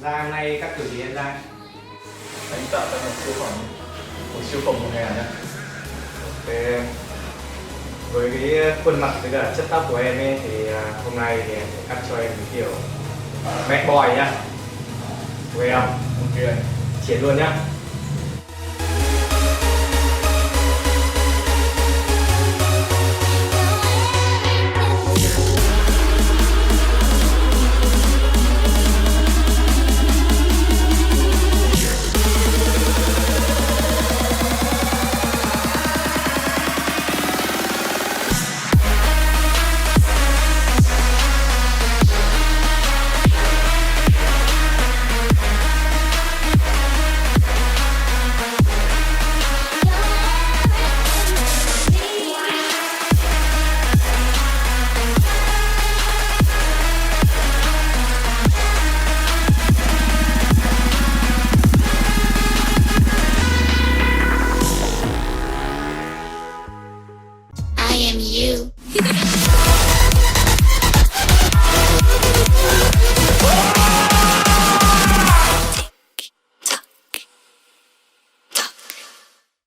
Ra hôm nay các kiểu gì em ra? Anh tạo ra một siêu phẩm mùa hè nhá. Thế với cái khuôn mặt với cả chất tóc của em ấy thì hôm nay thì em sẽ cắt cho em cái kiểu bad boy nhá. Ok không? Ok. Triển luôn nhá. I am you.